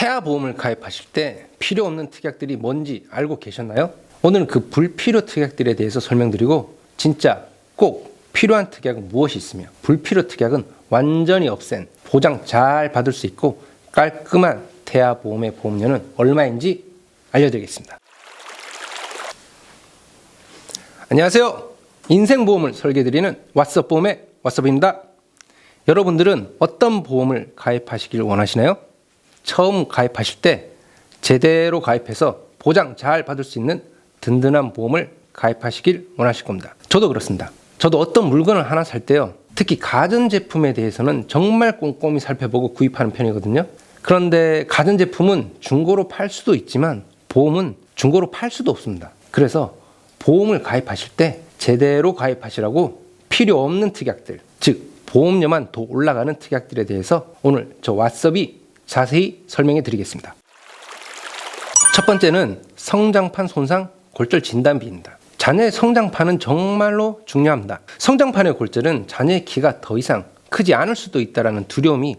태아보험을 가입하실 때 필요 없는 특약들이 뭔지 알고 계셨나요? 오늘은 그 불필요 특약들에 대해서 설명드리고 진짜 꼭 필요한 특약은 무엇이 있으며 불필요 특약은 완전히 없앤 보장 잘 받을 수 있고 깔끔한 태아보험의 보험료는 얼마인지 알려드리겠습니다. 안녕하세요. 인생보험을 설계드리는 왓썹보험의 왓썹입니다. 여러분들은 어떤 보험을 가입하시길 원하시나요? 처음 가입하실 때 제대로 가입해서 보장 잘 받을 수 있는 든든한 보험을 가입하시길 원하실 겁니다. 저도 그렇습니다. 저도 어떤 물건을 하나 살 때요, 특히 가전제품에 대해서는 정말 꼼꼼히 살펴보고 구입하는 편이거든요. 그런데 가전제품은 중고로 팔 수도 있지만 보험은 중고로 팔 수도 없습니다. 그래서 보험을 가입하실 때 제대로 가입하시라고 필요 없는 특약들, 즉 보험료만 더 올라가는 특약들에 대해서 오늘 저 왓썹이 자세히 설명해 드리겠습니다. 첫 번째는 성장판 손상 골절 진단비입니다. 자녀의 성장판은 정말로 중요합니다. 성장판의 골절은 자녀의 키가 더 이상 크지 않을 수도 있다는 두려움이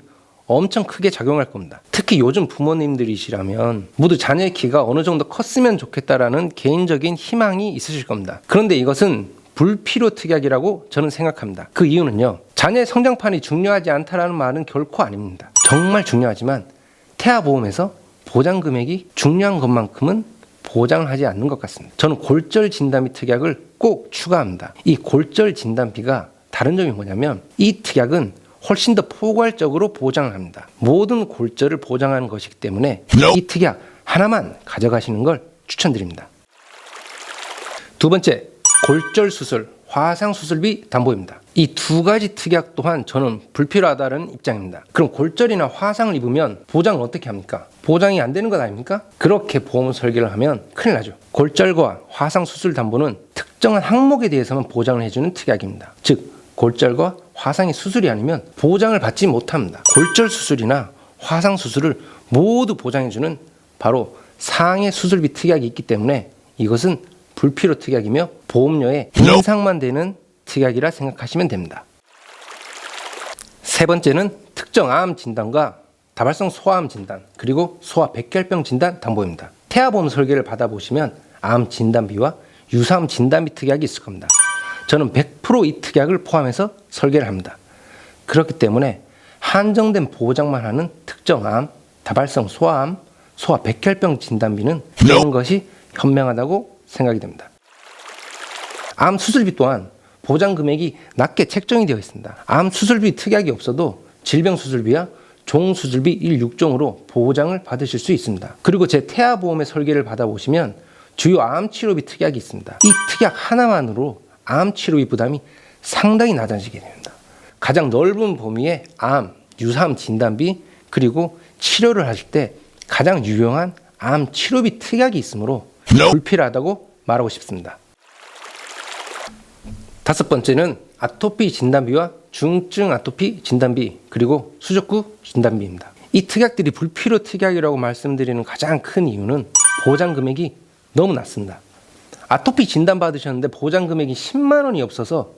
엄청 크게 작용할 겁니다. 특히 요즘 부모님들이시라면 모두 자녀의 키가 어느 정도 컸으면 좋겠다라는 개인적인 희망이 있으실 겁니다. 그런데 이것은 불필요 특약이라고 저는 생각합니다. 그 이유는요, 자녀의 성장판이 중요하지 않다라는 말은 결코 아닙니다. 정말 중요하지만 태아보험에서 보장 금액이 중요한 것만큼은 보장을 하지 않는 것 같습니다. 저는 골절 진단비 특약을 꼭 추가합니다. 이 골절 진단비가 다른 점이 뭐냐면 이 특약은 훨씬 더 포괄적으로 보장을 합니다. 모든 골절을 보장하는 것이기 때문에 이 특약 하나만 가져가시는 걸 추천드립니다. 두 번째, 골절 수술, 화상 수술비 담보입니다. 이 두 가지 특약 또한 저는 불필요하다는 입장입니다. 그럼 골절이나 화상을 입으면 보장을 어떻게 합니까? 보장이 안 되는 것 아닙니까? 그렇게 보험 설계를 하면 큰일 나죠. 골절과 화상 수술 담보는 특정한 항목에 대해서만 보장을 해주는 특약입니다. 즉 골절과 화상의 수술이 아니면 보장을 받지 못합니다. 골절 수술이나 화상 수술을 모두 보장해주는 바로 상해 수술비 특약이 있기 때문에 이것은 불필요 특약이며 보험료의 인상만 되는 특약이라 생각하시면 됩니다. 세 번째는 특정 암 진단과 다발성 소아암 진단, 그리고 소아 백혈병 진단 담보입니다. 태아보험 설계를 받아보시면 암 진단비와 유사암 진단비 특약이 있을 겁니다. 저는 100% 이 특약을 포함해서 설계를 합니다. 그렇기 때문에 한정된 보장만 하는 특정 암, 다발성 소아암, 소아 백혈병 진단비는 이런 것이 현명하다고 생각이 됩니다. 암 수술비 또한 보장 금액이 낮게 책정이 되어 있습니다. 암 수술비 특약이 없어도 질병 수술비와 종 수술비 1/6종으로 보장을 받으실 수 있습니다. 그리고 제 태아보험의 설계를 받아보시면 주요 암 치료비 특약이 있습니다. 이 특약 하나만으로 암 치료비 부담이 상당히 낮아지게 됩니다. 가장 넓은 범위의 암, 유사암 진단비, 그리고 치료를 하실 때 가장 유용한 암 치료비 특약이 있으므로 불필요하다고 말하고 싶습니다. 다섯 번째는 아토피 진단비와 중증 아토피 진단비, 그리고 수족구 진단비입니다. 이 특약들이 불필요 특약이라고 말씀드리는 가장 큰 이유는 보장 금액이 너무 낮습니다. 아토피 진단 받으셨는데 보장 금액이 10만 원이 없어서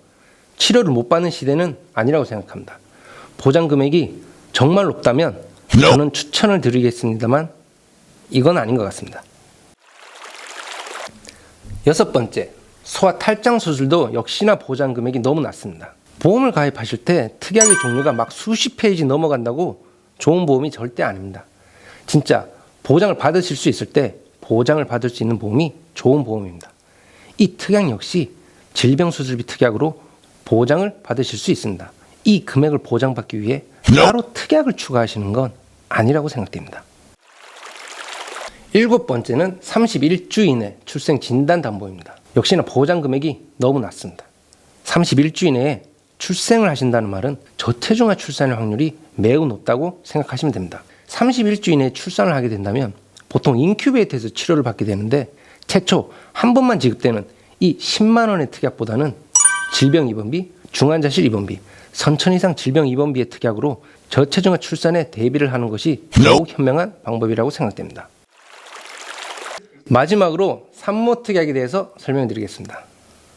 치료를 못 받는 시대는 아니라고 생각합니다. 보장 금액이 정말 높다면 저는 추천을 드리겠습니다만 이건 아닌 것 같습니다. 여섯 번째, 소아 탈장 수술도 역시나 보장 금액이 너무 낮습니다. 보험을 가입하실 때 특약의 종류가 막 수십 페이지 넘어간다고 좋은 보험이 절대 아닙니다. 진짜 보장을 받으실 수 있을 때 보장을 받을 수 있는 보험이 좋은 보험입니다. 이 특약 역시 질병수술비 특약으로 보장을 받으실 수 있습니다. 이 금액을 보장받기 위해 따로 특약을 추가하시는 건 아니라고 생각됩니다. 일곱 번째는 31주 이내 출생 진단 담보입니다. 역시나 보장 금액이 너무 낮습니다. 31주 이내에 출생을 하신다는 말은 저체중아 출산의 확률이 매우 높다고 생각하시면 됩니다. 31주 이내에 출산을 하게 된다면 보통 인큐베이터에서 치료를 받게 되는데 최초 한 번만 지급되는 이 10만 원의 특약보다는 질병 입원비, 중환자실 입원비, 선천 이상 질병 입원비의 특약으로 저체중아 출산에 대비를 하는 것이 더욱 현명한 방법이라고 생각됩니다. 마지막으로 산모 특약에 대해서 설명드리겠습니다.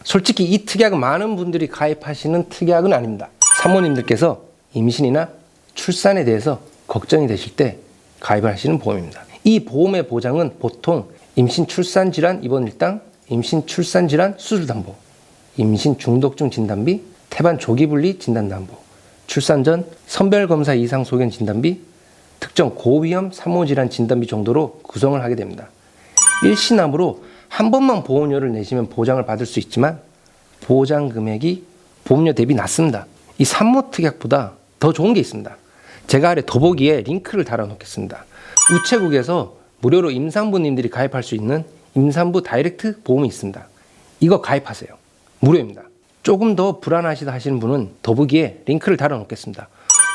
솔직히 이 특약은 많은 분들이 가입하시는 특약은 아닙니다. 산모님들께서 임신이나 출산에 대해서 걱정이 되실 때 가입을 하시는 보험입니다. 이 보험의 보장은 보통 임신 출산 질환 입원 일당, 임신 출산 질환 수술 담보, 임신 중독증 진단비, 태반 조기 분리 진단 담보, 출산 전 선별 검사 이상 소견 진단비, 특정 고위험 산모질환 진단비 정도로 구성을 하게 됩니다. 일시납으로 한 번만 보험료를 내시면 보장을 받을 수 있지만 보장 금액이 보험료 대비 낮습니다. 이 산모특약보다 더 좋은 게 있습니다. 제가 아래 더보기에 링크를 달아 놓겠습니다. 우체국에서 무료로 임산부님들이 가입할 수 있는 임산부 다이렉트 보험이 있습니다. 이거 가입하세요. 무료입니다. 조금 더 불안하시다 하시는 분은 더보기에 링크를 달아 놓겠습니다.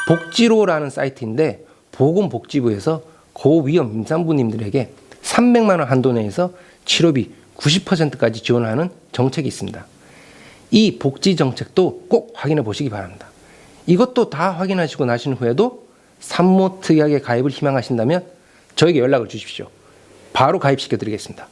복지로라는 사이트인데 보건복지부에서 고위험 임산부님들에게 300만 원 한도 내에서 치료비 90%까지 지원하는 정책이 있습니다. 이 복지 정책도 꼭 확인해 보시기 바랍니다. 이것도 다 확인하시고 나신 후에도 산모특약에 가입을 희망하신다면 저에게 연락을 주십시오. 바로 가입시켜 드리겠습니다.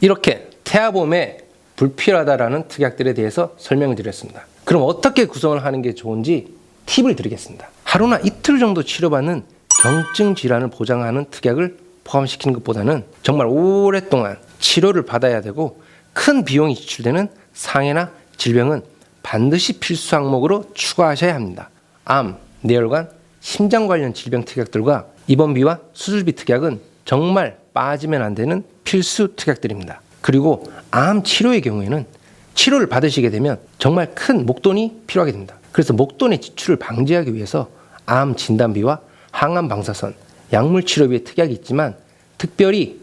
이렇게 태아보험에 불필요하다라는 특약들에 대해서 설명을 드렸습니다. 그럼 어떻게 구성을 하는 게 좋은지 팁을 드리겠습니다. 하루나 이틀 정도 치료받는 경증 질환을 보장하는 특약을 포함시키는 것보다는 정말 오랫동안 치료를 받아야 되고 큰 비용이 지출되는 상해나 질병은 반드시 필수 항목으로 추가하셔야 합니다. 암, 뇌혈관, 심장 관련 질병 특약들과 입원비와 수술비 특약은 정말 빠지면 안 되는 필수 특약들입니다. 그리고 암 치료의 경우에는 치료를 받으시게 되면 정말 큰 목돈이 필요하게 됩니다. 그래서 목돈의 지출을 방지하기 위해서 암 진단비와 항암 방사선, 약물 치료비의 특약이 있지만 특별히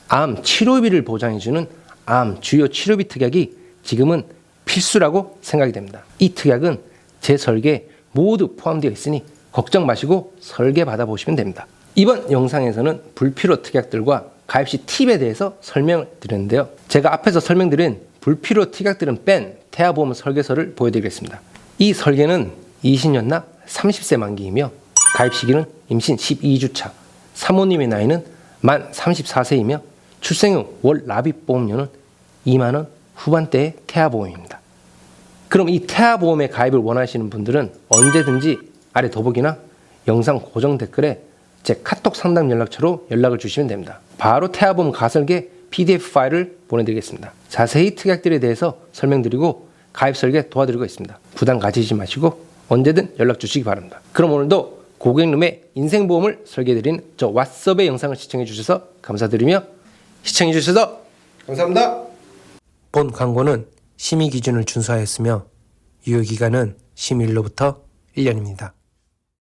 암 치료비를 보장해주는 암 주요 치료비 특약이 지금은 필수라고 생각이 됩니다. 이 특약은 제 설계에 모두 포함되어 있으니 걱정 마시고 설계 받아보시면 됩니다. 이번 영상에서는 불필요 특약들과 가입 시 팁에 대해서 설명을 드렸는데요. 제가 앞에서 설명드린 불필요 특약들은 뺀 태아보험 설계서를 보여드리겠습니다. 이 설계는 20년나 30세 만기이며 가입 시기는 임신 12주차, 사모님의 나이는 만 34세이며 출생 후 월 납입 보험료는 2만 원 후반대의 태아보험입니다. 그럼 이 태아보험에 가입을 원하시는 분들은 언제든지 아래 더보기나 영상 고정 댓글에 제 카톡 상담 연락처로 연락을 주시면 됩니다. 바로 태아보험 가설계 PDF 파일을 보내드리겠습니다. 자세히 특약들에 대해서 설명드리고 가입 설계 도와드리고 있습니다. 부담 가지지 마시고 언제든 연락 주시기 바랍니다. 그럼 오늘도 고객님의 인생보험을 설계해드린 저 왓썹의 영상을 시청해 주셔서 감사드리며 시청해 주셔서 감사합니다. 본 광고는 심의 기준을 준수하였으며 유효기간은 심의일로부터 1년입니다.